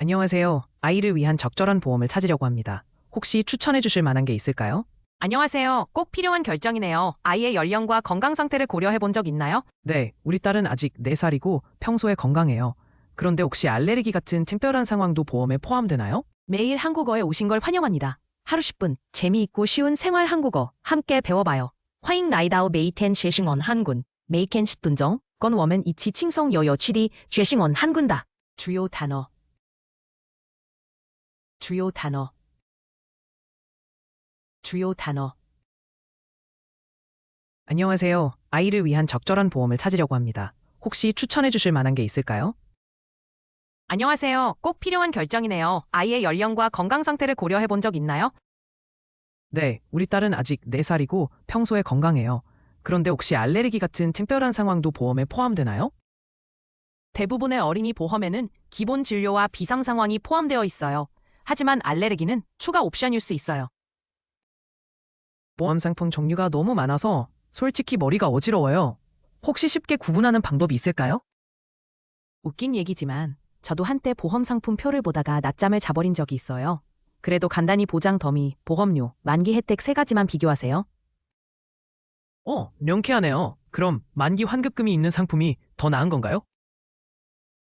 안녕하세요. 아이를 위한 적절한 보험을 찾으려고 합니다. 혹시 추천해 주실 만한 게 있을까요? 안녕하세요. 꼭 필요한 결정이네요. 아이의 연령과 건강 상태를 고려해 본 적 있나요? 네, 우리 딸은 아직 4살이고 평소에 건강해요. 그런데 혹시 알레르기 같은 특별한 상황도 보험에 포함되나요? 매일 한국어에 오신 걸 환영합니다. 하루 10분 재미있고 쉬운 생활 한국어 함께 배워봐요. 欢迎来到每一天学习언 한군。每天10分钟，跟我们一起轻松又有趣地学习언 한군的 주요 단어 주요 단어 주요 단어 안녕하세요. 아이를 위한 적절한 보험을 찾으려고 합니다. 혹시 추천해 주실 만한 게 있을까요? 안녕하세요. 꼭 필요한 결정이네요. 아이의 연령과 건강 상태를 고려해 본 적 있나요? 네, 우리 딸은 아직 4살이고 평소에 건강해요. 그런데 혹시 알레르기 같은 특별한 상황도 보험에 포함되나요? 대부분의 어린이 보험에는 기본 진료와 비상 상황이 포함되어 있어요. 하지만 알레르기는 추가 옵션일 수 있어요. 보험 상품 종류가 너무 많아서 솔직히 머리가 어지러워요. 혹시 쉽게 구분하는 방법이 있을까요? 웃긴 얘기지만 저도 한때 보험 상품 표를 보다가 낮잠을 자버린 적이 있어요. 그래도 간단히 보장 더미, 보험료, 만기 혜택 3가지만 비교하세요. 명쾌하네요. 그럼 만기 환급금이 있는 상품이 더 나은 건가요?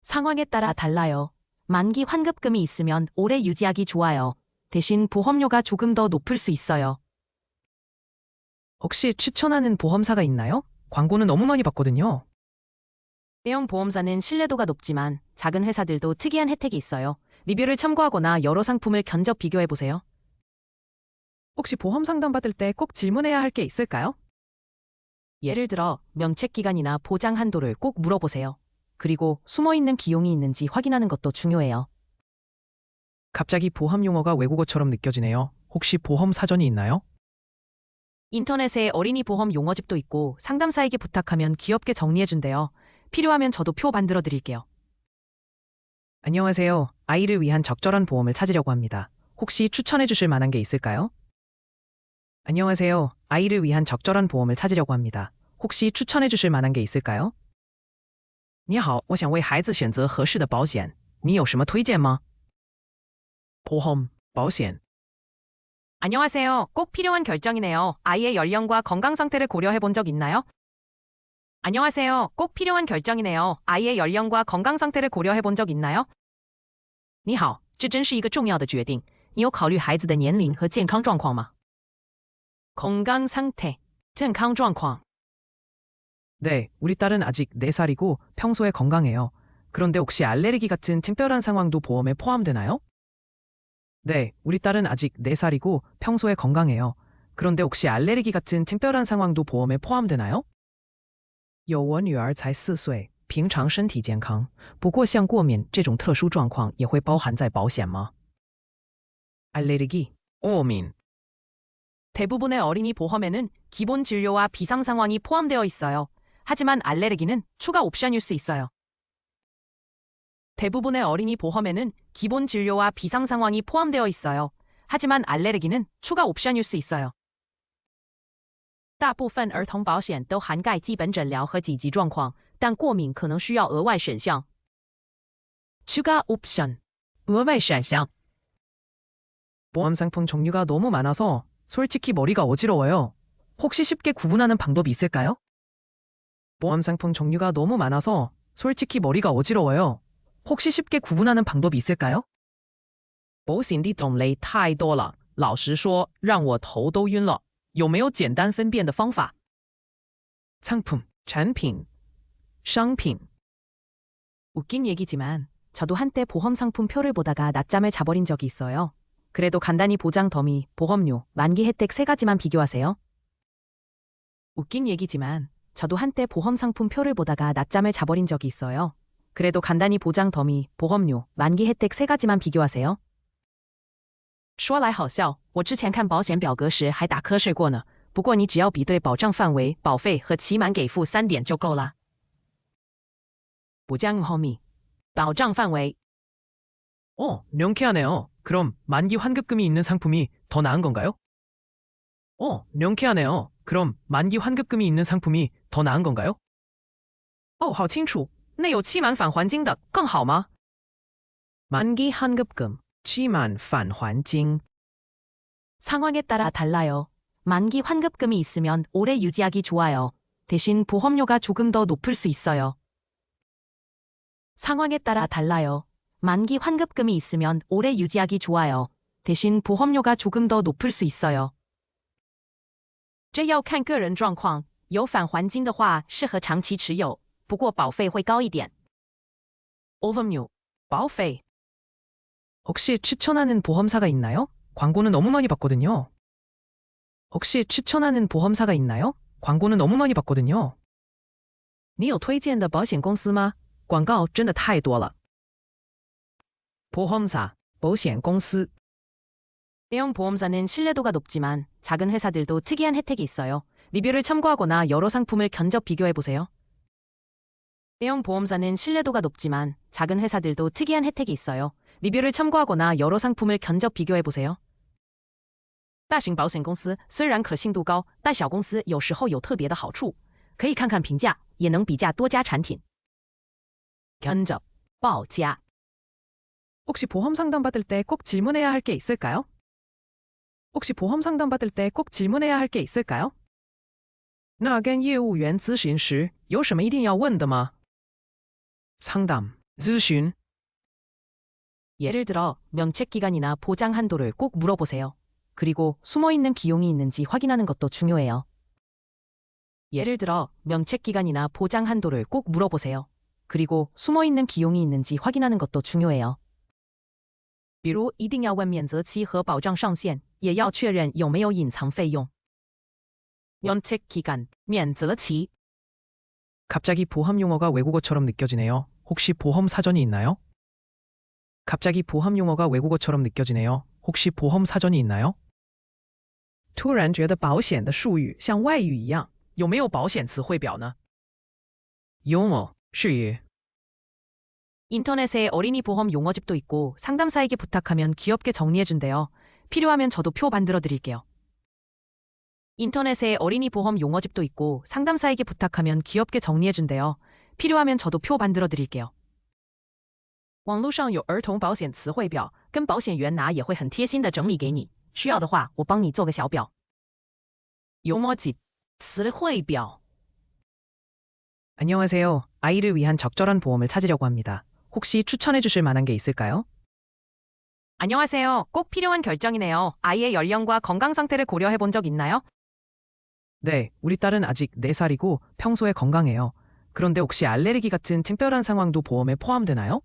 상황에 따라 달라요. 만기 환급금이 있으면 오래 유지하기 좋아요. 대신 보험료가 조금 더 높을 수 있어요. 혹시 추천하는 보험사가 있나요? 광고는 너무 많이 봤거든요. 대형 보험사는 신뢰도가 높지만 작은 회사들도 특이한 혜택이 있어요. 리뷰를 참고하거나 여러 상품을 견적 비교해보세요. 혹시 보험 상담 받을 때 꼭 질문해야 할 게 있을까요? 예를 들어 면책 기간이나 보장 한도를 꼭 물어보세요. 그리고 숨어있는 비용이 있는지 확인하는 것도 중요해요. 갑자기 보험 용어가 외국어처럼 느껴지네요. 혹시 보험 사전이 있나요? 인터넷에 어린이 보험 용어집도 있고 상담사에게 부탁하면 귀엽게 정리해준대요. 필요하면 저도 표 만들어 드릴게요. 안녕하세요. 아이를 위한 적절한 보험을 찾으려고 합니다. 혹시 추천해 주실 만한 게 있을까요? 안녕하세요. 아이를 위한 적절한 보험을 찾으려고 합니다. 혹시 추천해 주실 만한 게 있을까요? 你好，我想为孩子选择合适的保险，你有什么推荐吗？ 보험, 保险. 안녕하세요. 꼭 필요한 결정이네요. 아이의 연령과 건강 상태를 고려해 본 적 있나요? 안녕하세요. 꼭 필요한 결정이네요. 아이의 연령과 건강 상태를 고려해 본 적 있나요? 你好，这真是一个重要的决定。你有考虑孩子的年龄和健康状况吗？ 건강 상태, 健康状况. 네, 우리 딸은 아직 4살이고 평소에 건강해요. 그런데 혹시 알레르기 같은 특별한 상황도 보험에 포함되나요? 네, 우리 딸은 아직 4살이고 평소에 건강해요. 그런데 혹시 알레르기 같은 특별한 상황도 보험에 포함되나요? 有我女儿才4岁，平常身体健康，不过像过敏这种特殊状况也会包含在保险吗？ 알레르기, 过敏. 대부분의 어린이 보험에는 기본 진료와 비상 상황이 포함되어 있어요. 하지만 알레르기는 추가 옵션일 수 있어요. 대부분의 어린이 보험에는 기본 진료와 비상 상황이 포함되어 있어요. 하지만 알레르기는 추가 옵션일 수 있어요. 大部分儿童保险都涵盖基本诊疗和紧急状况，但过敏可能需要额外选项。추가 옵션, 额外选项. 보험 상품 종류가 너무 많아서 솔직히 머리가 어지러워요. 혹시 쉽게 구분하는 방법이 있을까요? 보험 상품 종류가 너무 많아서 솔직히 머리가 어지러워요. 혹시 쉽게 구분하는 방법이 있을까요? 保险的种类太多了，老实说，让我头都晕了。有没有简单分辨的方法？ 상품, 产品, 상품. 웃긴 얘기지만 저도 한때 보험 상품 표를 보다가 낮잠을 자버린 적이 있어요. 그래도 간단히 보장 더미, 보험료, 만기 혜택 3가지만 비교하세요. 웃긴 얘기지만 저도 한때 보험 상품 표를 보다가 낮잠을 자버린 적이 있어요. 그래도 간단히 보장 더미, 보험료, 만기 혜택 3가지만 비교하세요. 说来好笑，我之前看保险表格时还打瞌睡过呢。不过你只要比对保障范围、保费和期满给付3点就够啦。보장 범위, 保障范围. 명쾌하네요. 그럼 만기 환급금이 있는 상품이 더 나은 건가요? 명쾌하네요. 그럼 만기 환급금이 있는 상품이 더 나은 건가요? 好清楚，那有期满返还金的更好吗？ 만기 환급금, 期满 返还金. 상황에 따라 달라요. 만기 환급금이 있으면 오래 유지하기 좋아요. 대신 보험료가 조금 더 높을 수 있어요. 상황에 따라 달라요. 만기 환급금이 있으면 오래 유지하기 좋아요. 대신 보험료가 조금 더 높을 수 있어요. 这要看个人状况，有返还金的话适合长期持有，不过保费会高一点。보험료, 保费. 혹시 추천하는 보험사가 있나요? 광고는 너무 많이 봤거든요. 혹시 추천하는 보험사가 있나요? 광고는 너무 많이 봤거든요. 你有推荐的保险公司吗？广告真的太多了. 보험사, 保险公司. 대형 보험사는 신뢰도가 높지만 작은 회사들도 특이한 혜택이 있어요. 리뷰를 참고하거나 여러 상품을 견적 비교해보세요. 대형 보험사는 신뢰도가 높지만 작은 회사들도 특이한 혜택이 있어요. 리뷰를 참고하거나 여러 상품을 견적 비교해보세요. 大型保险公司虽然可信度高，但小公司有时候有特别的好处，可以看看评价，也能比价多家产品。견적, 报价. 혹시 보험 상담 받을 때 꼭 질문해야 할 게 있을까요? 혹시 보험 상담 받을 때 꼭 질문해야 할 게 있을까요? 那跟业务员咨询时有什么一定要问的吗? 상담, 咨询. 예를 들어 면책기간이나 보장 한도를 꼭 물어보세요. 그리고 숨어있는 비용이 있는지 확인하는 것도 중요해요. 예를 들어 면책기간이나 보장 한도를 꼭 물어보세요. 그리고 숨어있는 비용이 있는지 확인하는 것도 중요해요. 比如一定要问免责期和保障上限，也要确认有没有隐藏费用。면책기간, 免责期. 갑자기 보험 용어가 외국어처럼 느껴지네요. 혹시 보험 사전이 있나요? 갑자기 보험 용어가 외국어처럼 느껴지네요. 혹시 보험 사전이 있나요? 突然觉得保险的术语像外语一样，有没有保险词汇表呢？ 용어, 术语. 인터넷에 어린이 보험 용어집도 있고 상담사에게 부탁하면 귀엽게 정리해준대요. 필요하면 저도 표 만들어 드릴게요. 인터넷에 어린이 보험 용어집도 있고 상담사에게 부탁하면 귀엽게 정리해준대요. 필요하면 저도 표 만들어 드릴게요. 网络上有儿童保险词汇表，跟保险员拿也会很贴心的整理给你。需要的话，我帮你做个小表。용어집, 词汇表. 안녕하세요. 아이를 위한 적절한 보험을 찾으려고 합니다. 혹시 추천해 주실 만한 게 있을까요? 안녕하세요. 꼭 필요한 결정이네요. 아이의 연령과 건강 상태를 고려해 본 적 있나요? 네, 우리 딸은 아직 4살이고 평소에 건강해요. 그런데 혹시 알레르기 같은 특별한 상황도 보험에 포함되나요?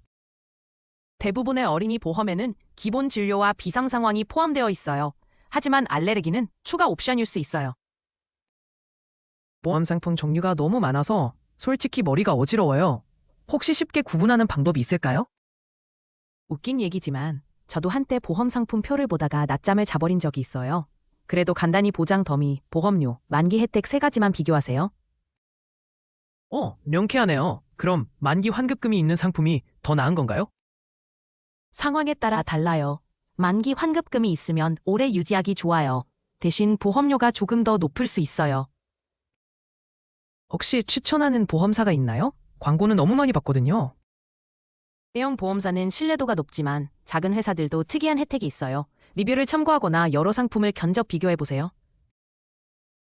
대부분의 어린이 보험에는 기본 진료와 비상 상황이 포함되어 있어요. 하지만 알레르기는 추가 옵션일 수 있어요. 보험 상품 종류가 너무 많아서 솔직히 머리가 어지러워요. 혹시 쉽게 구분하는 방법이 있을까요? 웃긴 얘기지만 저도 한때 보험 상품 표를 보다가 낮잠을 자버린 적이 있어요. 그래도 간단히 보장 더미, 보험료, 만기 혜택 3가지만 비교하세요. 명쾌하네요. 그럼 만기 환급금이 있는 상품이 더 나은 건가요? 상황에 따라 달라요. 만기 환급금이 있으면 오래 유지하기 좋아요. 대신 보험료가 조금 더 높을 수 있어요. 혹시 추천하는 보험사가 있나요? 광고는 너무 많이 봤거든요. 대형 보험사는 신뢰도가 높지만 작은 회사들도 특이한 혜택이 있어요. 리뷰를 참고하거나 여러 상품을 견적 비교해보세요.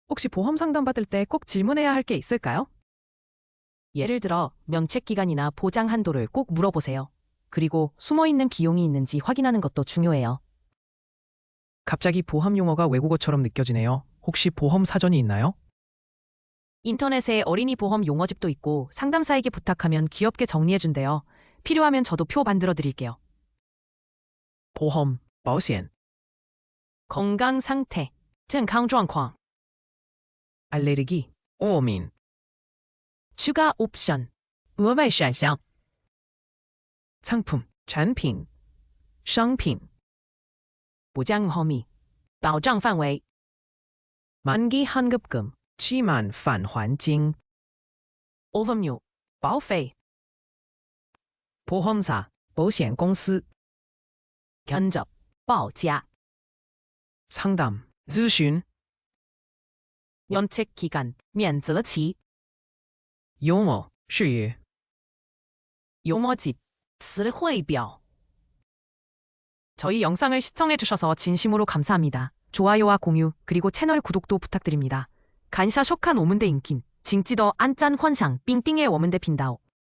혹시 보험 상담 받을 때 꼭 질문해야 할 게 있을까요? 예를 들어 면책기간이나 보장 한도를 꼭 물어보세요. 그리고 숨어있는 비용이 있는지 확인하는 것도 중요해요. 갑자기 보험 용어가 외국어처럼 느껴지네요. 혹시 보험 사전이 있나요? 인터넷에 어린이 보험 용어집도 있고 상담사에게 부탁하면 귀엽게 정리해준대요. 필요하면 저도 표 만들어 드릴게요. 보험, 保险. 건강 상태, 健康状况. 알레르기, 过敏. 추가 옵션, 额外选项. 상품, 产品, 商品. 보장 범위, 保障范围. 만기 환급금, 期满 返还金. 보험료, 保费. 보험사, 保险公司. 견적, 报价. 상담, 咨询. 면책 기간, 免责期. 용어, 术语. 용어집, 词汇表. 저희 영상을 시청해주셔서 진심으로 감사합니다. 좋아요와 공유, 그리고 채널 구독도 부탁드립니다. 간샤 쇼칸 오문대 인킨, 징찌더 안짠 헌상, 삥띵의 워문대 빈다오.